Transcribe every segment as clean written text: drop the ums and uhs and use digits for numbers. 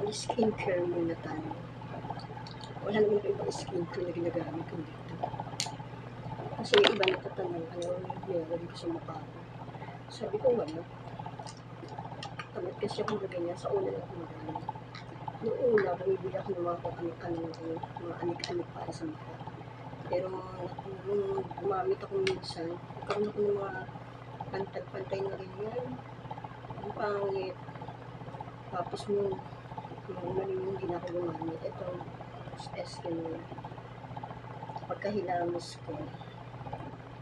Skincare muna tayo. Wala naman ako ibang skincare na ginagamit ko dito. Kasi yung iba natatanong, ano meron ko sa mukha ko. Sabi ko wala. Tamad kasi ako ganyan. Sa una lang ako magaling. Noong una, bumibili ako ng mga mga anik-anik para sa mukha. Pero nung gumamit ako minsan, nagkaroon ako ng mga pantay-pantay na ganyan. Ang pangit. Tapos nung umaling hindi na ako gumamit, ito, SK na pagkahilamos ko,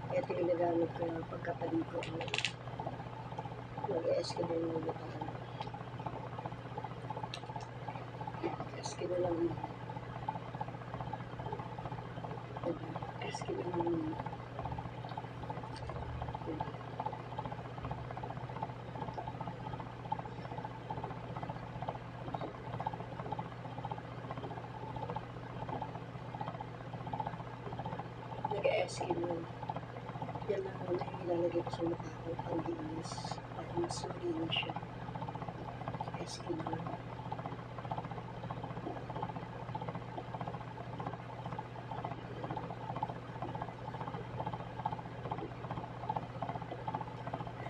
ito yung nagamit ko na pagkapaliko ko. Mag-SK na yung nagamit. SK na lang yun. SK na lang yun. Nag-SK na yun. Yan lang muna yung ilalagay ko sa mukha ko pang dinis. Para mas malinis siya. SK na yun.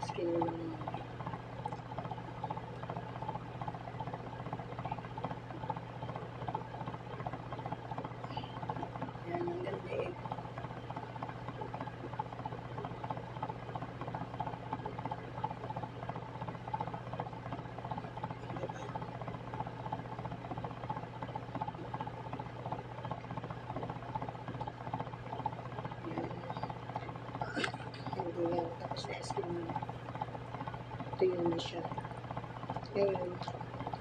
SK na yun. Yan, ang ganda eh. Yan. Tapos na-SK na. Ito yun na siya. Ngayon,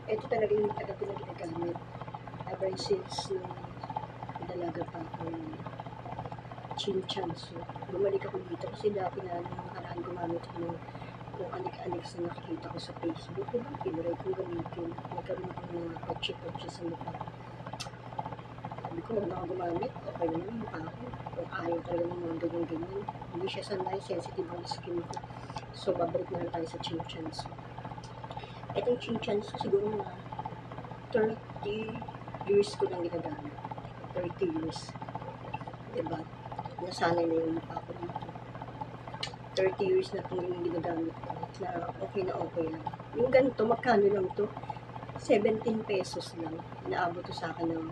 ito talaga yung tagal ko na ginagamit. Ever since dalaga pa ako ng Chinchansu. Bumalik ako dito kasi dati na nung nakaraan gumamit ako ng kung anik-anik sa nakikita ko sa Facebook. Diba? Pinuray kong gamitin. Nagkaroon ako ng mga patsi-patsi sa mukha. Sabi ko, huwag na ako gumamit. Okay na naman mukha ko. Kung ayaw talaga ng mga ganyan-ganyan. Hindi siya sanay, sensitive ang skin ko. So, babalik na lang tayo sa Chinchansu. Itong Chinchansu siguro na 30 years ko lang ginagamit. 30 years. Diba? Nasanay na yung mukha ko dito. 30 years na itong yung ginagamit ko. Na okay lang. Yung ganito, magkano lang to? 17 pesos lang. Inaabot to sa akin ng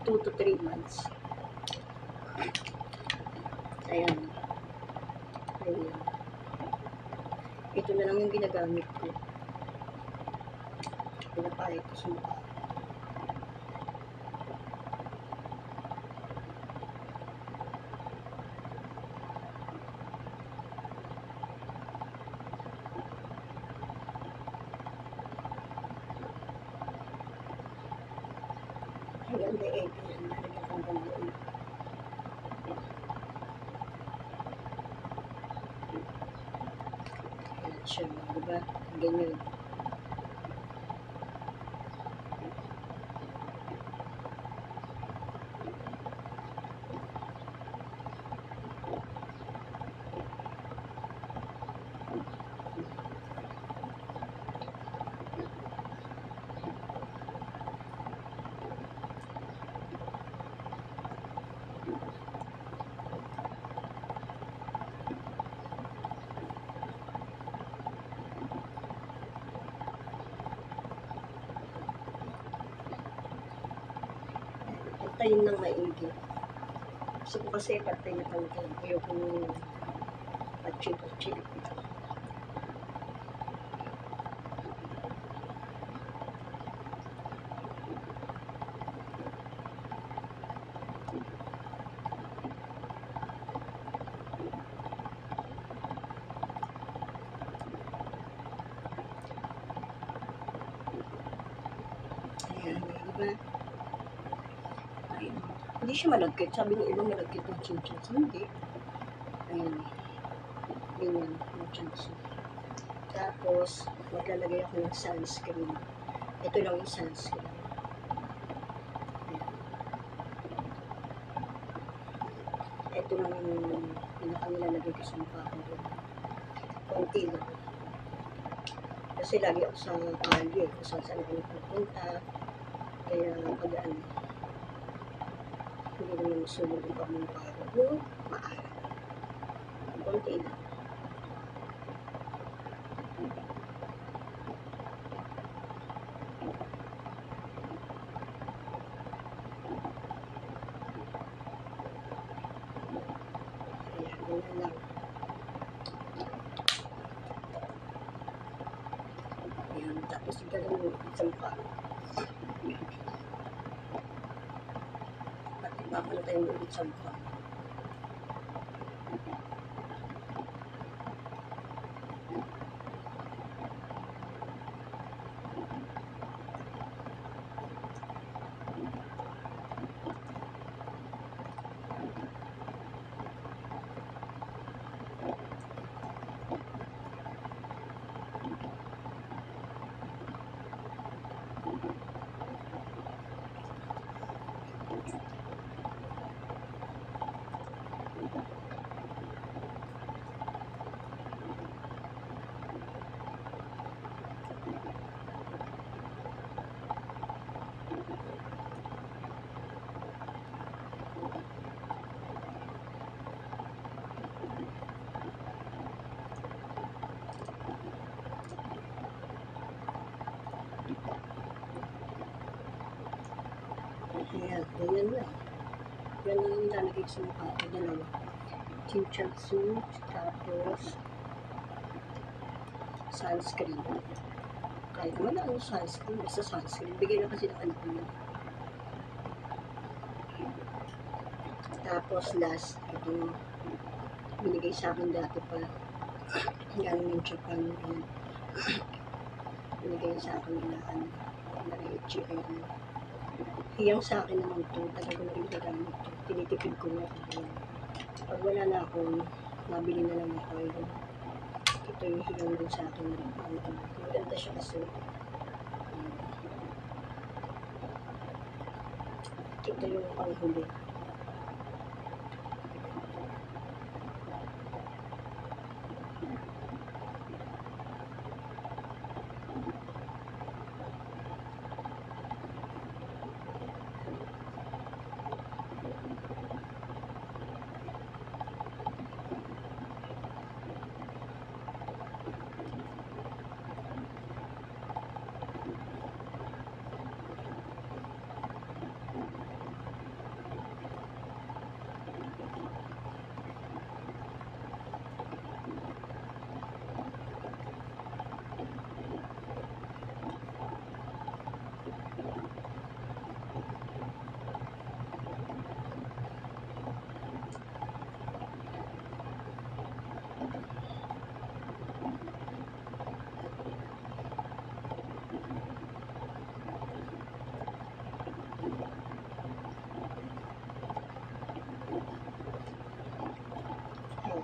2 to 3 months. Ayan. Ayan. Ito na lang yung ginagamit ko. Pinapahit ko sa mukha. Hanggang leeg yan. Nalagyan ko hanggang leeg. Ayan siya. Diba? Ganyan. Pantayin ng maigi. Gusto ko kasi pantay na pantay. Ayoko yung patsi-patsi. Ayan, diba? Ayan. Hindi siya malagkit. Sabi ng iba malagkit ng Chinchansu. Hindi. Ayan. Ganyan. Yung Chinchansu. Tapos, maglalagay ako ng sunscreen. Ito lang yung sunscreen. Ayan. Ito lang yung pinakanilalagay ko sa mukha ko. Konti lang. Kasi lagi ako sa kalye. Kung saan ako nagpupunta. Kaya pag ano, hindi naman masunod yung pamumukha ko. Maalat. Konti lang. Ayan, ganyan lang. Ayan, tapos gagawin mo sa mukha. At ipapalutay mo ulit sa mukha. Ayan, ganyan lang. Yan lang yung nilalagay sa mukha ko. Dalawa. Chinchatsu, tapos sunscreen. Kahit naman ano sunscreen, basta sunscreen. Bigay na kasi ng anak ko yun. Tapos last, ito binigay sa akin dati pa. Galing ng Japan. Yan. Binigay sa akin nila ano, na HM. Hiyang sa akin naman ito, talaga na rin nagamit ito. Tinitipid ko na ito. Pag wala na ako, nabili na lang ako. Ito yung hiyang din sa akin. Maganda siya kasi. Ito yung panghuli.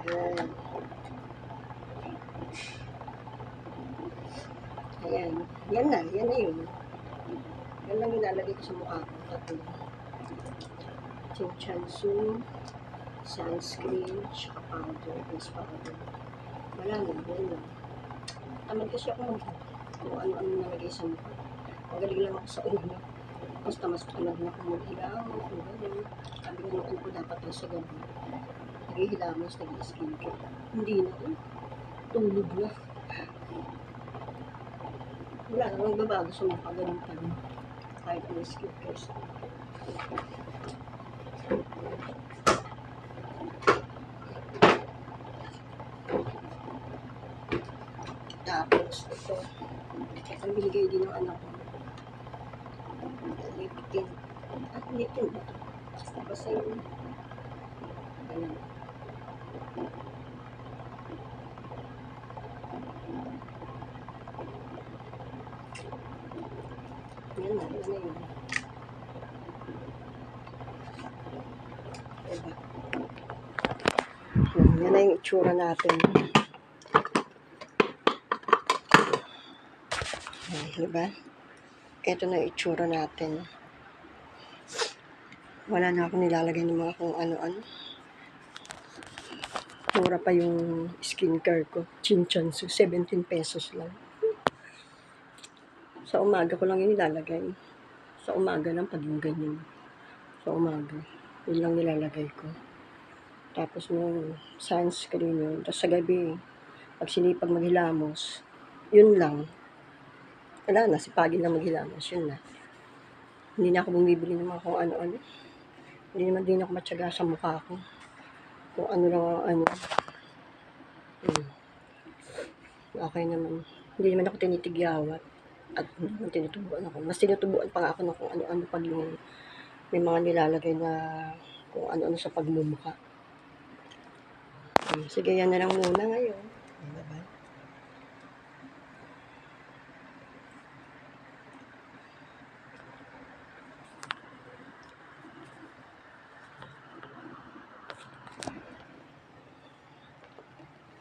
Ayan. Ayan. Yan na yun. Yan lang ilalagay ko sa mukha ko. Tatlo. Chinchansu, sunscreen, tsaka powder, face powder. Wala na, yan lang. Tamad kasi ako kung ano-ano nalagay sa mukha. Magaling lang ako sa una. Basta mas tamad na akong maghilang. Sabi nga nung ko dapat lang sa gabi. Naghihilamos, nag-skincare. Hindi na ko. Tulog na. Wala na, magbabago sa mukha. Ganun pa rin. Kahit ang skincare sa tapos ito ang binigay din ng anak ko lip tint lip tint ba ito basta yun ganun yan na yun diba yan na yung itsura natin. Diba? Ito na itsura natin. Wala na akong nilalagay ng mga kung ano-ano. Mura pa yung skincare ko. Chinchansu, 17 pesos lang. Sa umaga ko lang yung nilalagay. Sa umaga lang paging ganyan. Sa umaga. Yun lang nilalagay ko. Tapos yung sunscreen yun. Tapos sa gabi, pag sinipag maghilamos, yun lang. Wala na, sipagin lang maghilamos, yun na. Hindi na ako bumibili ng mga kung ano-ano. Hindi naman din ako matyaga sa mukha ko. Kung ano lang ang ano. Okay naman. Hindi naman ako tinitigyawat. At hindi naman tinutubuan ako. Mas tinutubuan pa nga ako ng kung ano-ano pag yung may mga nilalagay na kung ano-ano sa pagmumukha. Sige, yan na lang muna ngayon. Bye-bye.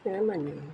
Yan naman yun.